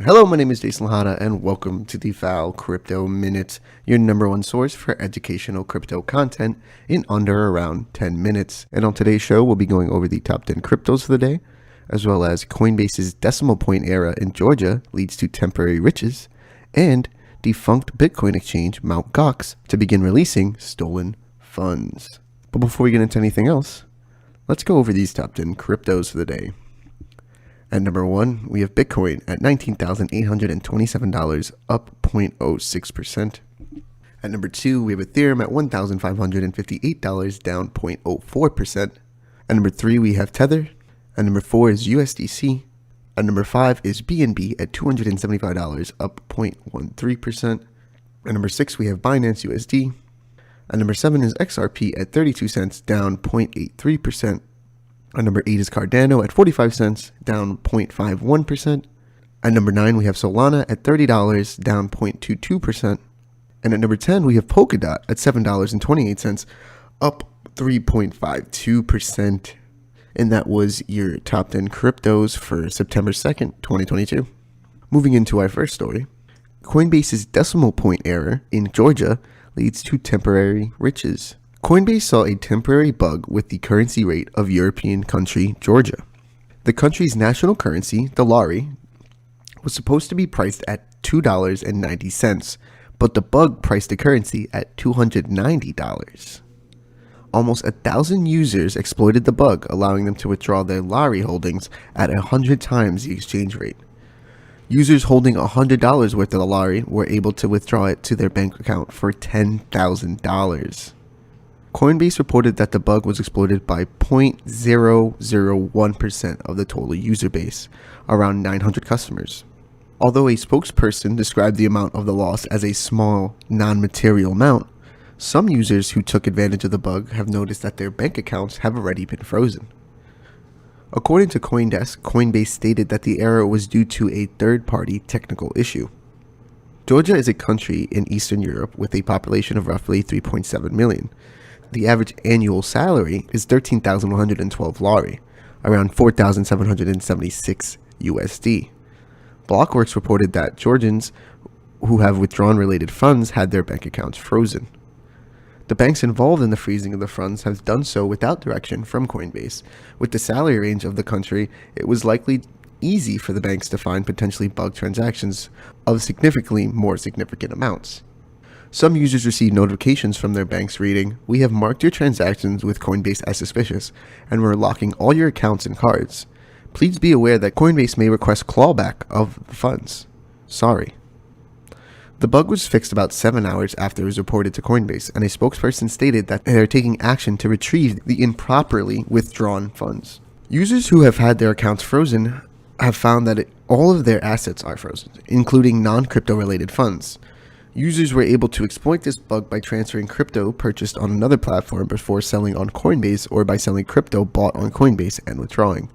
Hello, my name is Jason Lahana, and welcome to the FAL Crypto Minute, your number one source for educational crypto content in under around 10 minutes. And on today's show, we'll be going over the top 10 cryptos for the day, as well as Coinbase's decimal point era in Georgia leads to temporary riches, and defunct Bitcoin exchange Mt. Gox to begin releasing stolen funds. But before we get into anything else, let's go over these top 10 cryptos for the day. At number 1, we have Bitcoin at $19,827, up 0.06%. At number 2, we have Ethereum at $1,558, down 0.04%. At number 3, we have Tether. At number 4 is USDC. At number 5 is BNB at $275, up 0.13%. At number 6, we have Binance USD. At number 7 is XRP at 32 cents, down 0.83%. At number 8 is Cardano at 45 cents, down 0.51%. At number 9, we have Solana at $30, down 0.22%. And at number 10, we have Polkadot at $7.28, up 3.52%. And that was your top 10 cryptos for September 2nd, 2022. Moving into our first story, Coinbase's decimal point error in Georgia leads to temporary riches. Coinbase saw a temporary bug with the currency rate of European country Georgia. The country's national currency, the lari, was supposed to be priced at $2.90, but the bug priced the currency at $290. Almost 1,000 users exploited the bug, allowing them to withdraw their lari holdings at 100 times the exchange rate. Users holding $100 worth of the lari were able to withdraw it to their bank account for $10,000. Coinbase reported that the bug was exploited by 0.001% of the total user base, around 900 customers. Although a spokesperson described the amount of the loss as a small, non-material amount, some users who took advantage of the bug have noticed that their bank accounts have already been frozen. According to CoinDesk, Coinbase stated that the error was due to a third-party technical issue. Georgia is a country in Eastern Europe with a population of roughly 3.7 million. The average annual salary is 13,112 lari, around 4,776 USD. Blockworks reported that Georgians who have withdrawn related funds had their bank accounts frozen. The banks involved in the freezing of the funds have done so without direction from Coinbase. With the salary range of the country, it was likely easy for the banks to find potentially bugged transactions of significantly more significant amounts. Some users received notifications from their banks reading, "We have marked your transactions with Coinbase as suspicious, and we're locking all your accounts and cards. Please be aware that Coinbase may request clawback of the funds. Sorry." The bug was fixed about 7 hours after it was reported to Coinbase, and a spokesperson stated that they are taking action to retrieve the improperly withdrawn funds. Users who have had their accounts frozen have found that all of their assets are frozen, including non-crypto related funds. Users were able to exploit this bug by transferring crypto purchased on another platform before selling on Coinbase, or by selling crypto bought on Coinbase and withdrawing.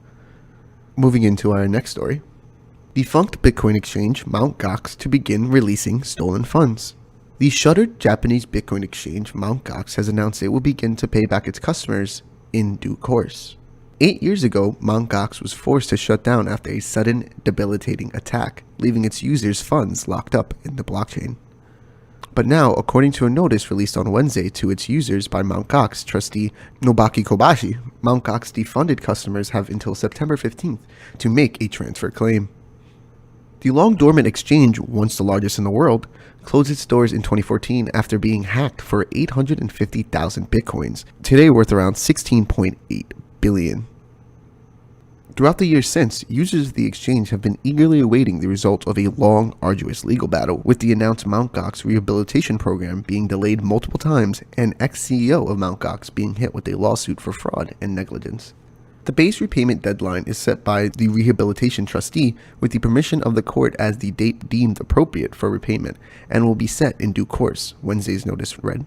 Moving into our next story. Defunct Bitcoin exchange Mt. Gox to begin releasing stolen funds. The shuttered Japanese Bitcoin exchange Mt. Gox has announced it will begin to pay back its customers in due course. 8 years ago, Mt. Gox was forced to shut down after a sudden, debilitating attack, leaving its users' funds locked up in the blockchain. But now, according to a notice released on Wednesday to its users by Mt. Gox trustee Nobaki Kobashi, Mt. Gox defunded customers have until September 15th to make a transfer claim. The long-dormant exchange, once the largest in the world, closed its doors in 2014 after being hacked for 850,000 bitcoins, today worth around 16.8 billion. Throughout the years since, users of the exchange have been eagerly awaiting the result of a long, arduous legal battle, with the announced Mt. Gox rehabilitation program being delayed multiple times and ex-CEO of Mt. Gox being hit with a lawsuit for fraud and negligence. The base repayment deadline is set by the rehabilitation trustee with the permission of the court as the date deemed appropriate for repayment, and will be set in due course, Wednesday's notice read.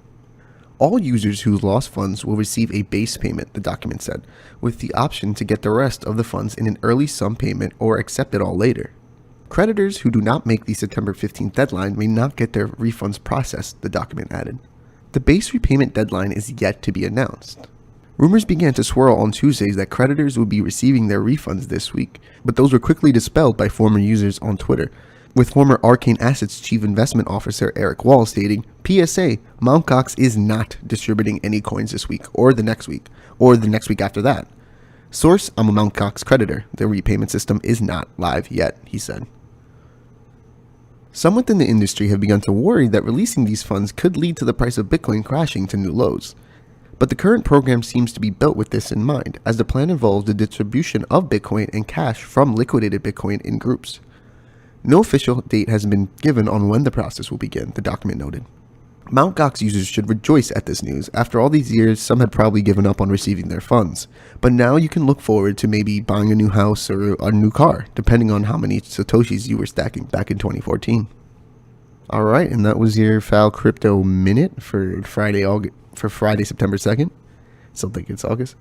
All users who lost funds will receive a base payment, the document said, with the option to get the rest of the funds in an early sum payment or accept it all later. Creditors who do not make the September 15th deadline may not get their refunds processed, the document added. The base repayment deadline is yet to be announced. Rumors began to swirl on Tuesdays that creditors would be receiving their refunds this week, but those were quickly dispelled by former users on Twitter, with former Arcane Assets Chief Investment Officer Eric Wall stating, PSA, Mt. Gox is not distributing any coins this week, or the next week, or the next week after that. Source, I'm a Mt. Gox creditor. The repayment system is not live yet, he said. Some within the industry have begun to worry that releasing these funds could lead to the price of Bitcoin crashing to new lows. But the current program seems to be built with this in mind, as the plan involves the distribution of Bitcoin and cash from liquidated Bitcoin in groups. No official date has been given on when the process will begin, the document noted. Mt. Gox users should rejoice at this news. After all these years, some had probably given up on receiving their funds. But now you can look forward to maybe buying a new house or a new car, depending on how many Satoshis you were stacking back in 2014. Alright, and that was your FAL Crypto Minute for Friday, September 2nd. Still think it's August.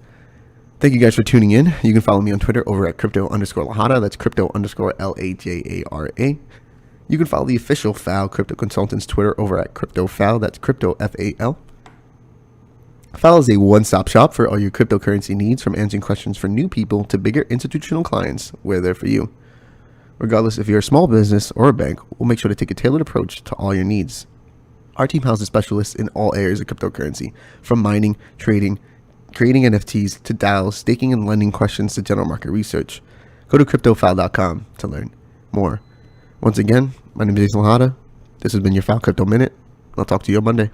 Thank you guys for tuning in. You can follow me on Twitter over at crypto_Lahara. That's crypto_LAJARA. You can follow the official FAL Crypto Consultants Twitter over at CryptoFAL. That's CryptoFAL. FAL is a one-stop shop for all your cryptocurrency needs, from answering questions for new people to bigger institutional clients. We're there for you. Regardless if you're a small business or a bank, we'll make sure to take a tailored approach to all your needs. Our team houses specialists in all areas of cryptocurrency, from mining, trading, creating NFTs, to DAOs, staking and lending questions to general market research. Go to CryptoFAL.com to learn more. Once again, my name is Jason Lahara. This has been your FAL Crypto Minute. I'll talk to you on Monday.